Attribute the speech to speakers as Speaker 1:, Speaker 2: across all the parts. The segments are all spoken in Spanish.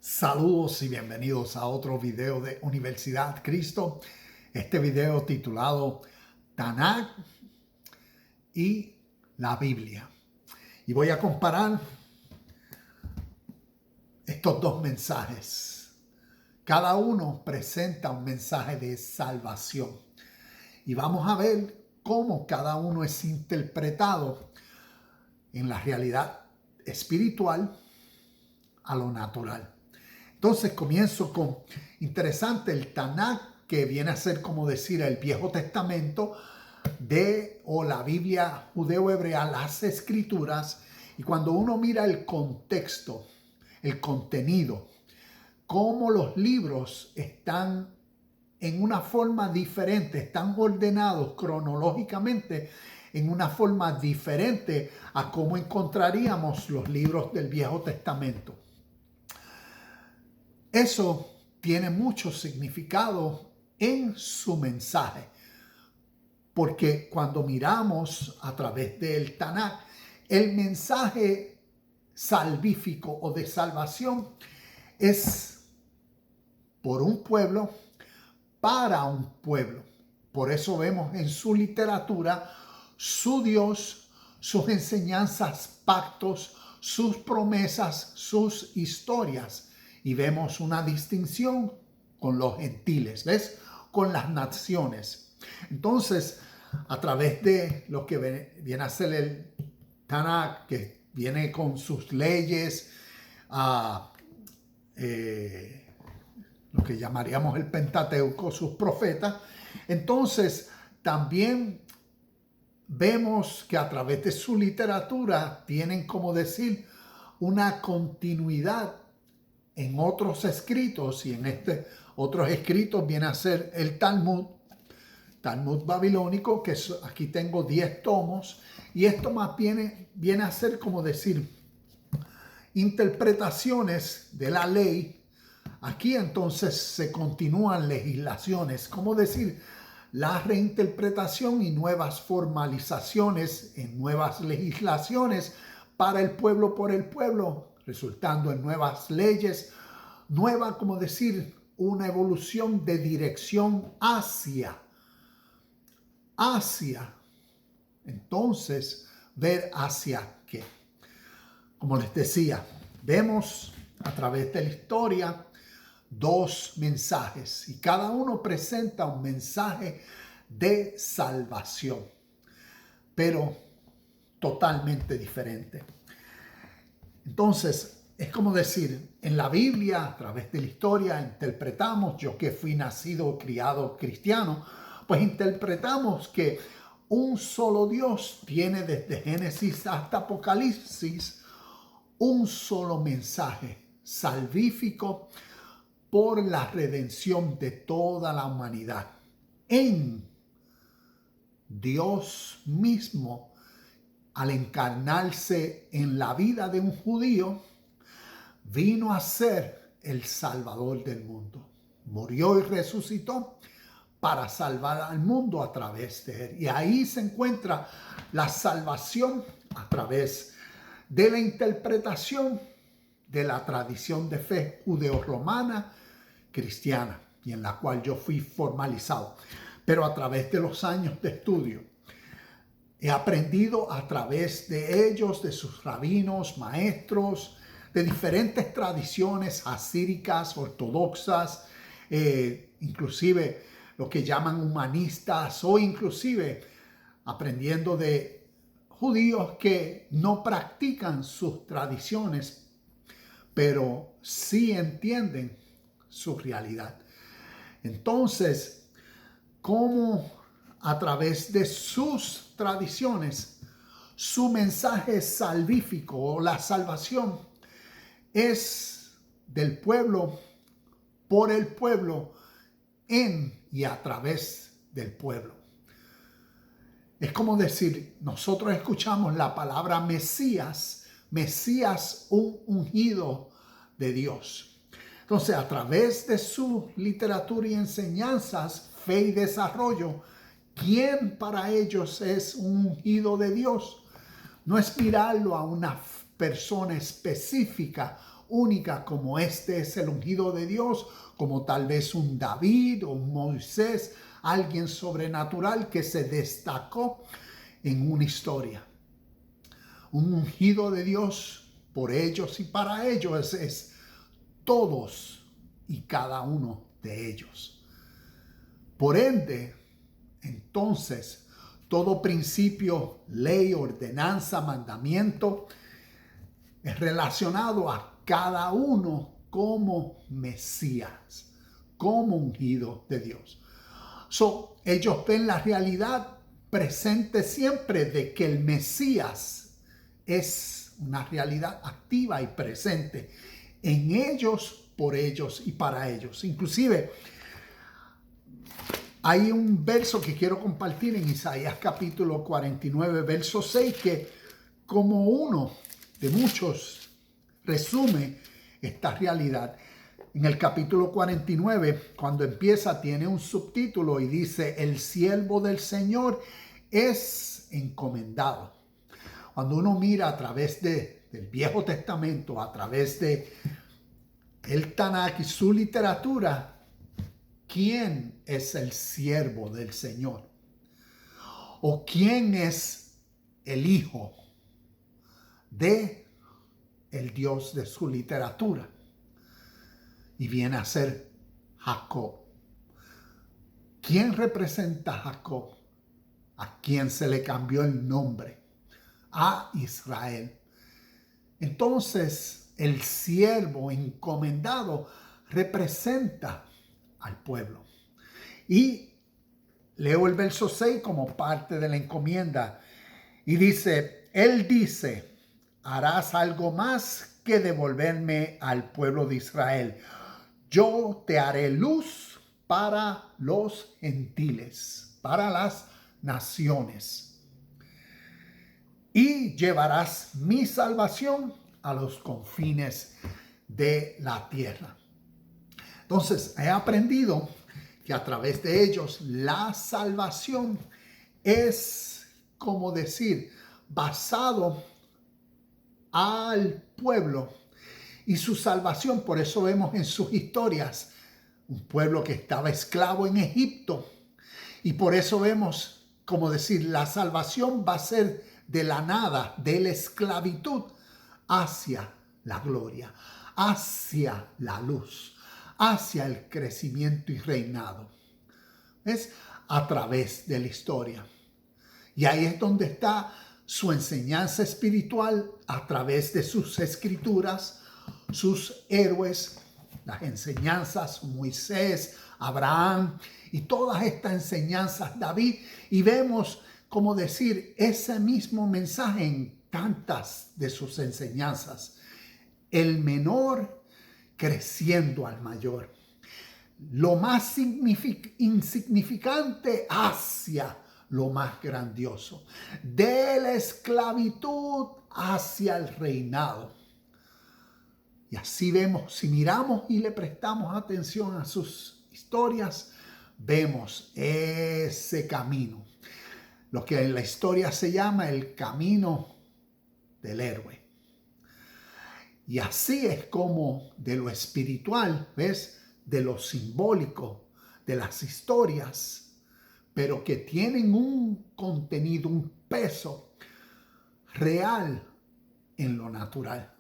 Speaker 1: Saludos y bienvenidos a otro video de Universidad Cristo. Este video titulado Tanakh y la Biblia. Y voy a comparar estos dos mensajes. Cada uno presenta un mensaje de salvación. Y vamos a ver cómo cada uno es interpretado en la realidad espiritual a lo natural. Entonces comienzo con interesante el Tanakh, que viene a ser como decir el Viejo Testamento o la Biblia judeo-hebrea, las escrituras. Y cuando uno mira el contexto, el contenido, cómo los libros están en una forma diferente, están ordenados cronológicamente en una forma diferente a cómo encontraríamos los libros del Viejo Testamento. Eso tiene mucho significado en su mensaje, porque cuando miramos a través del Tanakh, el mensaje salvífico o de salvación es por un pueblo, para un pueblo. Por eso vemos en su literatura su Dios, sus enseñanzas, pactos, sus promesas, sus historias. Y vemos una distinción con los gentiles, ¿ves? Con las naciones. Entonces, a través de lo que viene a ser el Tanakh, que viene con sus leyes, lo que llamaríamos el Pentateuco, sus profetas, entonces también vemos que a través de su literatura tienen, como decir, una continuidad en otros escritos, y en otros escritos viene a ser el Talmud babilónico, que aquí tengo 10 tomos, y esto más viene a ser como decir interpretaciones de la ley. Aquí entonces se continúan legislaciones, como decir la reinterpretación y nuevas formalizaciones en nuevas legislaciones para el pueblo, por el pueblo, resultando en nuevas leyes, como decir, una evolución de dirección hacia. Entonces, ver hacia qué. Como les decía, vemos a través de la historia dos mensajes y cada uno presenta un mensaje de salvación, pero totalmente diferente. Entonces, es como decir, en la Biblia, a través de la historia, interpretamos, yo que fui nacido, criado cristiano, pues interpretamos que un solo Dios tiene desde Génesis hasta Apocalipsis un solo mensaje salvífico por la redención de toda la humanidad. En Dios mismo, al encarnarse en la vida de un judío, vino a ser el Salvador del mundo. Murió y resucitó para salvar al mundo a través de él. Y ahí se encuentra la salvación a través de la interpretación de la tradición de fe judeo-romana cristiana, y en la cual yo fui formalizado. Pero a través de los años de estudio, he aprendido a través de ellos, de sus rabinos, maestros, de diferentes tradiciones asíricas, ortodoxas, inclusive lo que llaman humanistas, o inclusive aprendiendo de judíos que no practican sus tradiciones, pero sí entienden su realidad. Entonces, ¿cómo a través de sus tradiciones, su mensaje salvífico o la salvación es del pueblo, por el pueblo, en y a través del pueblo? Es como decir, nosotros escuchamos la palabra Mesías, un ungido de Dios. Entonces, a través de su literatura y enseñanzas, fe y desarrollo, ¿quién para ellos es un ungido de Dios? No es mirarlo a una persona específica única como este es el ungido de Dios, como tal vez un David o un Moisés, alguien sobrenatural que se destacó en una historia. Un ungido de Dios por ellos y para ellos es todos y cada uno de ellos. Por ende, entonces, todo principio, ley, ordenanza, mandamiento es relacionado a cada uno como Mesías, como ungido de Dios. Ellos ven la realidad presente siempre de que el Mesías es una realidad activa y presente en ellos, por ellos y para ellos. Inclusive, hay un verso que quiero compartir en Isaías capítulo 49, verso 6, que como uno de muchos resume esta realidad. En el capítulo 49, cuando empieza, tiene un subtítulo y dice: el siervo del Señor es encomendado. Cuando uno mira a través del Viejo Testamento, a través de el Tanakh y su literatura, ¿quién es el siervo del Señor? ¿O quién es el hijo de el Dios de su literatura? Y viene a ser Jacob. ¿Quién representa a Jacob? ¿A quién se le cambió el nombre? A Israel. Entonces, el siervo encomendado representa al pueblo. Y leo el verso 6 como parte de la encomienda. Y dice, él dice, harás algo más que devolverme al pueblo de Israel. Yo te haré luz para los gentiles, para las naciones. Y llevarás mi salvación a los confines de la tierra. Entonces, he aprendido que a través de ellos la salvación es, como decir, basado al pueblo y su salvación. Por eso vemos en sus historias un pueblo que estaba esclavo en Egipto. Y por eso vemos, como decir, la salvación va a ser de la nada, de la esclavitud, hacia la gloria, hacia la luz, hacia el crecimiento y reinado. Es a través de la historia. Y ahí es donde está su enseñanza espiritual, a través de sus escrituras, sus héroes, las enseñanzas, Moisés, Abraham y todas estas enseñanzas, David. Y vemos, como decir, ese mismo mensaje en tantas de sus enseñanzas. El menor creciendo al mayor. Lo más insignificante hacia lo más grandioso. De la esclavitud hacia el reinado. Y así vemos, si miramos y le prestamos atención a sus historias, vemos ese camino. Lo que en la historia se llama el camino del héroe. Y así es como de lo espiritual, ¿ves? De lo simbólico, de las historias, pero que tienen un contenido, un peso real en lo natural.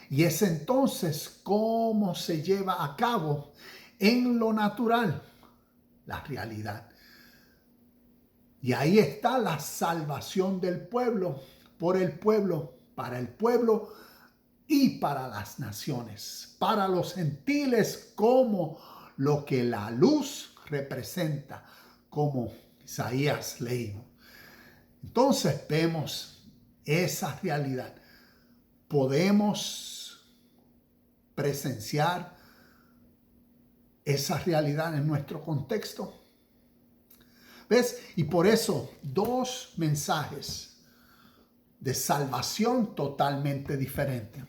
Speaker 1: Y es entonces cómo se lleva a cabo en lo natural la realidad. Y ahí está la salvación del pueblo, por el pueblo, para el pueblo y para las naciones, para los gentiles, como lo que la luz representa, como Isaías leímos. Entonces vemos esa realidad. Podemos presenciar esa realidad en nuestro contexto. ¿Ves? Y por eso, dos mensajes de salvación totalmente diferentes.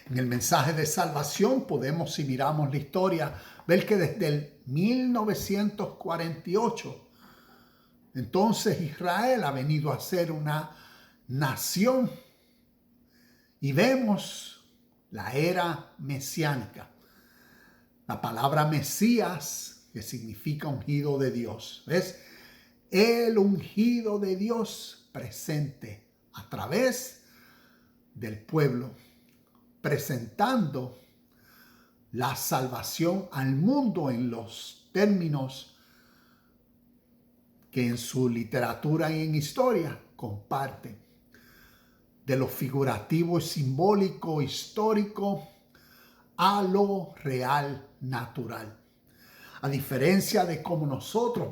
Speaker 1: En el mensaje de salvación podemos, si miramos la historia, ver que desde el 1948, entonces Israel ha venido a ser una nación. Y vemos la era mesiánica. La palabra Mesías, que significa ungido de Dios. ¿Ves? El ungido de Dios presente a través del pueblo, presentando la salvación al mundo en los términos que en su literatura y en historia comparte, de lo figurativo y simbólico, histórico, a lo real, natural. A diferencia de cómo nosotros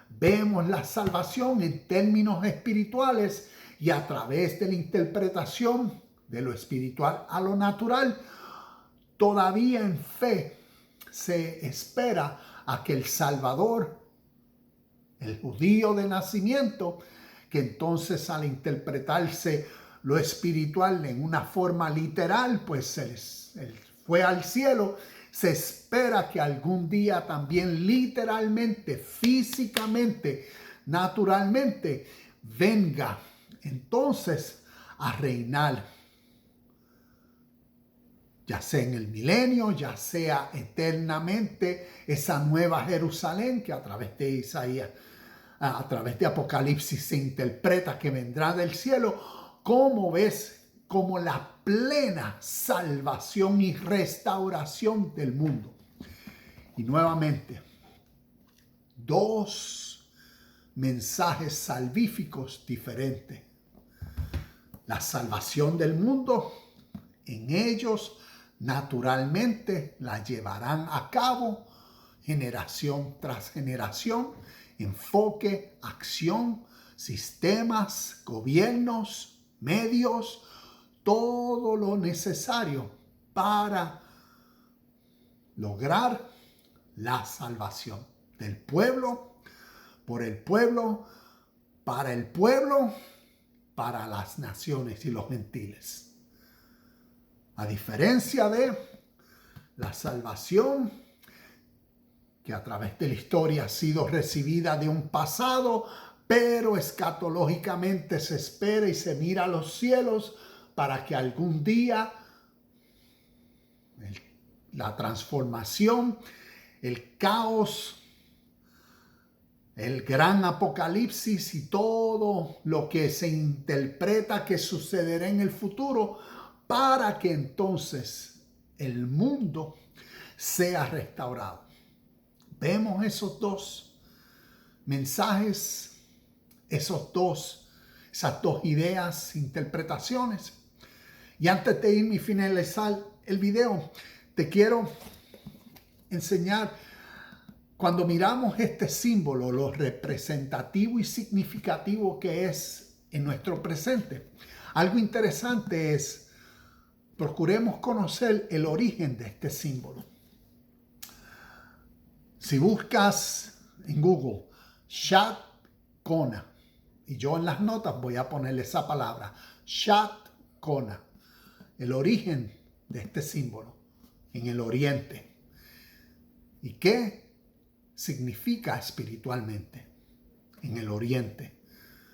Speaker 1: vemos la salvación en términos espirituales y a través de la interpretación de lo espiritual a lo natural, todavía en fe se espera a que el Salvador, el judío de nacimiento, que entonces al interpretarse lo espiritual en una forma literal, pues él fue al cielo, se espera que algún día también literalmente, físicamente, naturalmente, venga entonces a reinar, ya sea en el milenio, ya sea eternamente, esa nueva Jerusalén que a través de Isaías, a través de Apocalipsis se interpreta que vendrá del cielo. ¿Cómo ves? Como la plena salvación y restauración del mundo. Y nuevamente, dos mensajes salvíficos diferentes. La salvación del mundo, en ellos naturalmente la llevarán a cabo generación tras generación, enfoque, acción, sistemas, gobiernos, medios, todo lo necesario para lograr la salvación del pueblo, por el pueblo, para las naciones y los gentiles. A diferencia de la salvación que a través de la historia ha sido recibida de un pasado, pero escatológicamente se espera y se mira a los cielos para que algún día la transformación, el caos, el gran apocalipsis y todo lo que se interpreta que sucederá en el futuro, para que entonces el mundo sea restaurado. Vemos esos dos mensajes, esas dos ideas, interpretaciones. Y antes de irme y finalizar el video, te quiero enseñar, cuando miramos este símbolo, lo representativo y significativo que es en nuestro presente. Algo interesante es, procuremos conocer el origen de este símbolo. Si buscas en Google, Shat Kona, y yo en las notas voy a ponerle esa palabra, Shat Kona, el origen de este símbolo en el oriente. ¿Y qué significa espiritualmente en el oriente?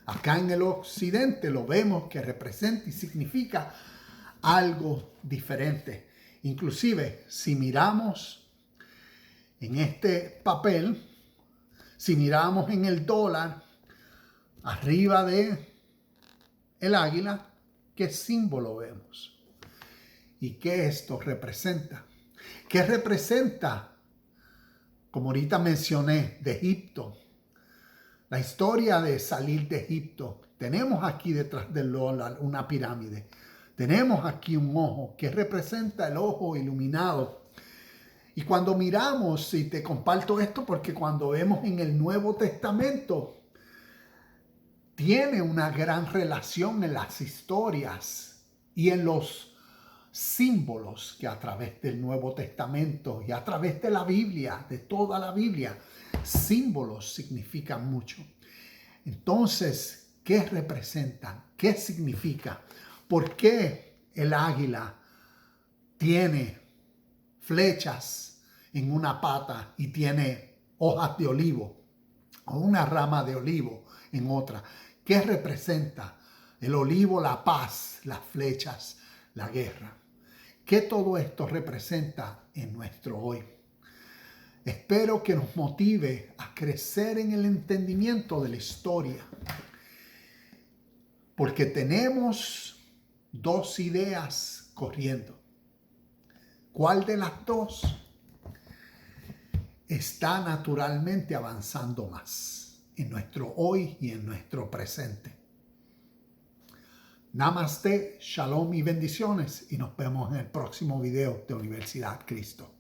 Speaker 1: Acá en el occidente lo vemos que representa y significa algo diferente. Inclusive, si miramos en este papel, si miramos en el dólar, arriba de el águila, ¿qué símbolo vemos? ¿Y qué esto representa? ¿Qué representa? Como ahorita mencioné, de Egipto. La historia de salir de Egipto. Tenemos aquí detrás del dólar una pirámide. Tenemos aquí un ojo que representa el ojo iluminado. Y cuando miramos, y te comparto esto porque cuando vemos en el Nuevo Testamento, tiene una gran relación en las historias y en los símbolos que a través del Nuevo Testamento y a través de la Biblia, de toda la Biblia, símbolos significan mucho. Entonces, ¿qué representan? ¿Qué significa? ¿Por qué el águila tiene flechas en una pata y tiene hojas de olivo o una rama de olivo en otra? ¿Qué representa? El olivo, la paz, las flechas, la guerra. ¿Qué todo esto representa en nuestro hoy? Espero que nos motive a crecer en el entendimiento de la historia, porque tenemos dos ideas corriendo. ¿Cuál de las dos está naturalmente avanzando más en nuestro hoy y en nuestro presente? Namaste, shalom y bendiciones, y nos vemos en el próximo video de Universidad Cristo.